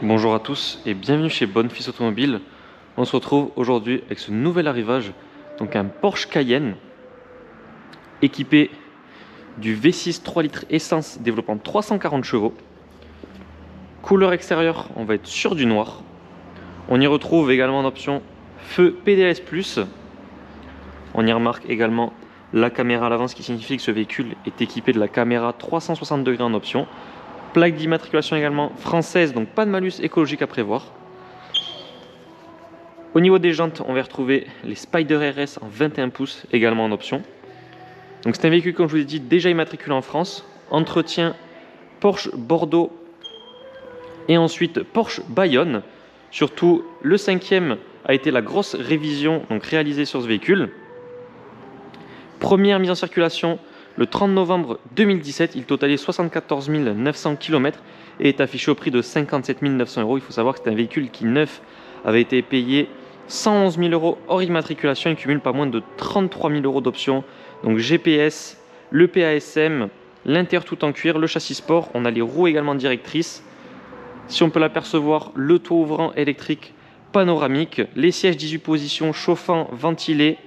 Bonjour à tous et bienvenue chez Bonfils Automobile. On se retrouve aujourd'hui avec ce nouvel arrivage, donc un Porsche Cayenne équipé du V6 3 litres essence développant 340 chevaux. Couleur extérieure, on va être sur du noir. On y retrouve également en option feu PDAS+. On y remarque également la caméra à l'avant, ce qui signifie que ce véhicule est équipé de la caméra 360 degrés en option. Plaque d'immatriculation également française, donc pas de malus écologique à prévoir. Au niveau des jantes, on va retrouver les Spider RS en 21 pouces, également en option. Donc c'est un véhicule, comme je vous l'ai dit, déjà immatriculé en France. Entretien Porsche Bordeaux et ensuite Porsche Bayonne. Surtout, le 5e a été la grosse révision donc réalisée sur ce véhicule. Première mise en circulation le 30 novembre 2017, il totalait 74 900 km et est affiché au prix de 57 900 €. Il faut savoir que c'est un véhicule qui, neuf, avait été payé 111 000 € hors immatriculation et cumule pas moins de 33 000 € d'options. Donc GPS, le PASM, l'intérieur tout en cuir, le châssis sport. On a les roues également directrices. Si on peut l'apercevoir, le toit ouvrant électrique panoramique, les sièges 18 positions chauffants, ventilés,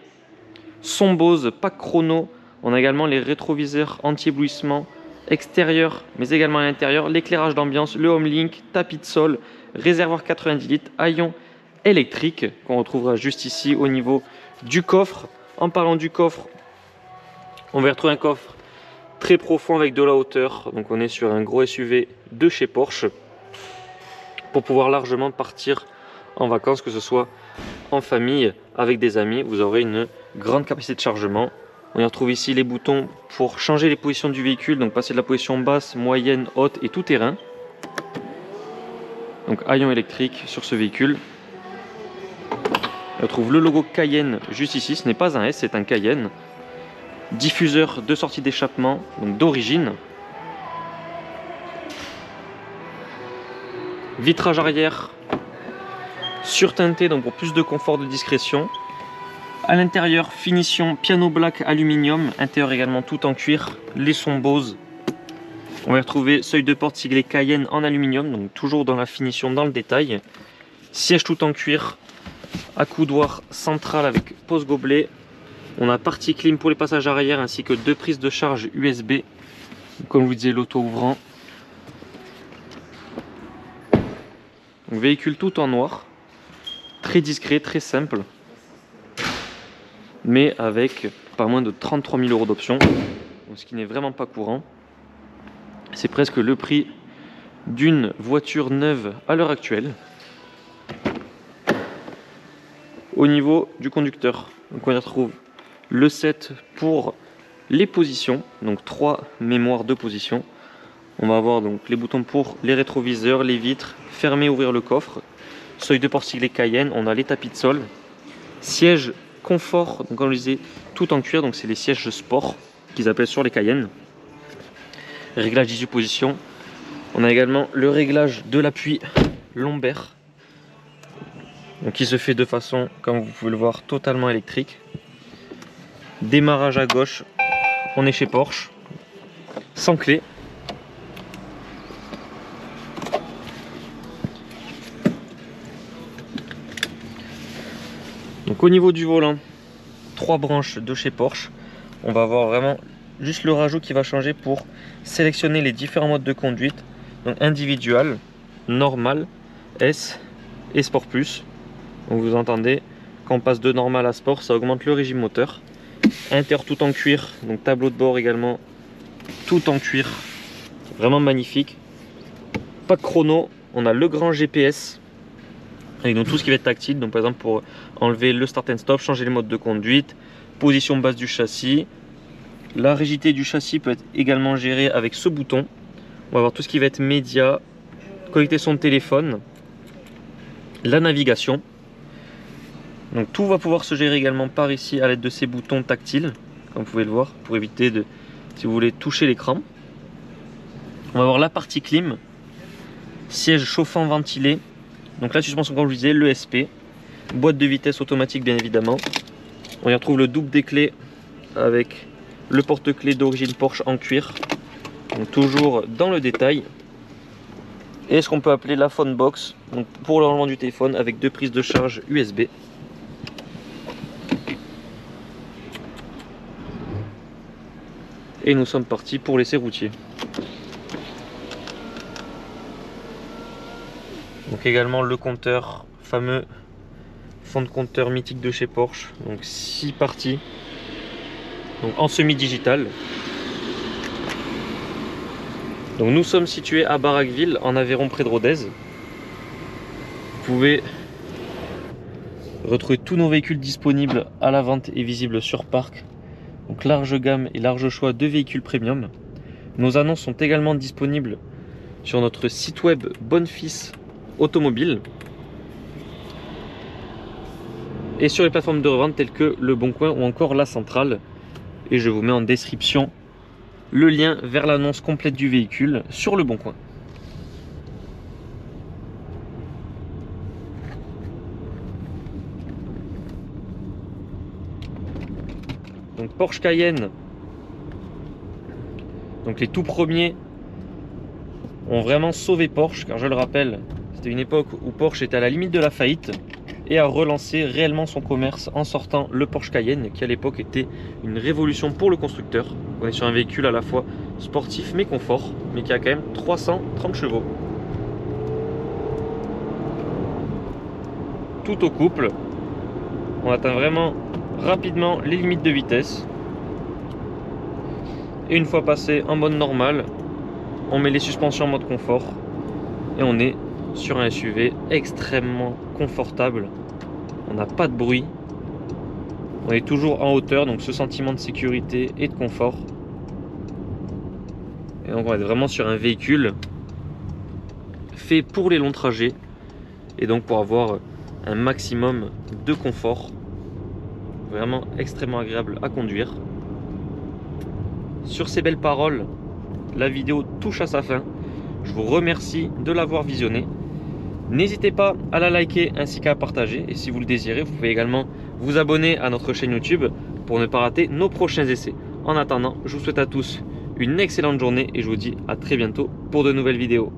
son Bose, pack chrono. On a également les rétroviseurs anti-éblouissement extérieur, mais également à l'intérieur, l'éclairage d'ambiance, le Homelink, tapis de sol, réservoir 90 litres, haillons électrique qu'on retrouvera juste ici au niveau du coffre. En parlant du coffre, on va retrouver un coffre très profond avec de la hauteur. Donc on est sur un gros SUV de chez Porsche pour pouvoir largement partir en vacances, que ce soit en famille, avec des amis. Vous aurez une grande capacité de chargement. On y retrouve ici les boutons pour changer les positions du véhicule, donc passer de la position basse, moyenne, haute et tout terrain. Donc haillons électrique sur ce véhicule. On retrouve le logo Cayenne juste ici, ce n'est pas un S, c'est un Cayenne. Diffuseur de sortie d'échappement, donc d'origine. Vitrage arrière surteinté, donc pour plus de confort, de discrétion. À l'intérieur, finition piano black aluminium, intérieur également tout en cuir, les sons Bose. On va retrouver seuil de porte siglé Cayenne en aluminium, donc toujours dans la finition, dans le détail. Siège tout en cuir, accoudoir central avec pose gobelet. On a partie clim pour les passages arrière ainsi que deux prises de charge USB. Comme je vous disais, l'auto ouvrant. Donc, véhicule tout en noir, très discret, très simple, mais avec pas moins de 33 000 € d'options, ce qui n'est vraiment pas courant. C'est presque le prix d'une voiture neuve à l'heure actuelle. Au niveau du conducteur, donc on y retrouve le 7 pour les positions, donc 3 mémoires de position. On va avoir donc les boutons pour les rétroviseurs, les vitres, fermer, ouvrir le coffre. Seuil de porte siglé Cayenne, on a les tapis de sol. Siège confort, donc comme je disais, tout en cuir, donc c'est les sièges sport qu'ils appellent sur les Cayennes. Réglage 18 positions. On a également le réglage de l'appui lombaire, donc qui se fait de façon, comme vous pouvez le voir, totalement électrique. Démarrage à gauche, on est chez Porsche, sans clé. Donc au niveau du volant, 3 branches de chez Porsche. On va avoir vraiment juste le rajout qui va changer pour sélectionner les différents modes de conduite. Donc individual, normal, S et Sport Plus. Donc vous entendez, quand on passe de normal à sport, ça augmente le régime moteur. Intérieur tout en cuir, donc tableau de bord également tout en cuir, vraiment magnifique. Pack chrono, on a le grand GPS avec donc tout ce qui va être tactile, donc par exemple pour enlever le start and stop, changer les modes de conduite, position basse du châssis. La rigidité du châssis peut être également gérée avec ce bouton. On va avoir tout ce qui va être média, connecter son téléphone, la navigation. Donc tout va pouvoir se gérer également par ici à l'aide de ces boutons tactiles, comme vous pouvez le voir, pour éviter de, si vous voulez, toucher l'écran. On va avoir la partie clim, siège chauffant ventilé, donc la suspension comme je vous disais, l'ESP, boîte de vitesse automatique bien évidemment. On y retrouve le double des clés avec le porte-clés d'origine Porsche en cuir, donc toujours dans le détail. et ce qu'on peut appeler la phone box, donc pour le rangement du téléphone avec 2 prises de charge USB. Et nous sommes partis pour l'essai routier. Donc également le compteur, fameux fond de compteur mythique de chez Porsche, donc 6 parties, donc en semi-digital. Donc nous sommes situés à Barraqueville, en Aveyron, près de Rodez. Vous pouvez retrouver tous nos véhicules disponibles à la vente et visibles sur parc. Donc large gamme et large choix de véhicules premium. Nos annonces sont également disponibles sur notre site web Bonfils Automobile et sur les plateformes de revente telles que Le Bon Coin ou encore La Centrale. Et je vous mets en description le lien vers l'annonce complète du véhicule sur Le Bon Coin. Donc Porsche Cayenne, donc les tout premiers ont vraiment sauvé Porsche, car je le rappelle, c'était une époque où Porsche était à la limite de la faillite et a relancé réellement son commerce en sortant le Porsche Cayenne, qui à l'époque était une révolution pour le constructeur. On est sur un véhicule à la fois sportif mais confort, mais qui a quand même 330 chevaux. Tout au couple, on atteint vraiment rapidement les limites de vitesse. Et une fois passé en mode normal, on met les suspensions en mode confort et on est sur un SUV extrêmement confortable. On n'a pas de bruit, on est toujours en hauteur, donc ce sentiment de sécurité et de confort. Et donc on est vraiment sur un véhicule fait pour les longs trajets et donc pour avoir un maximum de confort. Vraiment extrêmement agréable à conduire. Sur ces belles paroles, la vidéo touche à sa fin. Je vous remercie de l'avoir visionnée. N'hésitez pas à la liker ainsi qu'à la partager. Et si vous le désirez, vous pouvez également vous abonner à notre chaîne YouTube pour ne pas rater nos prochains essais. En attendant, je vous souhaite à tous une excellente journée et je vous dis à très bientôt pour de nouvelles vidéos.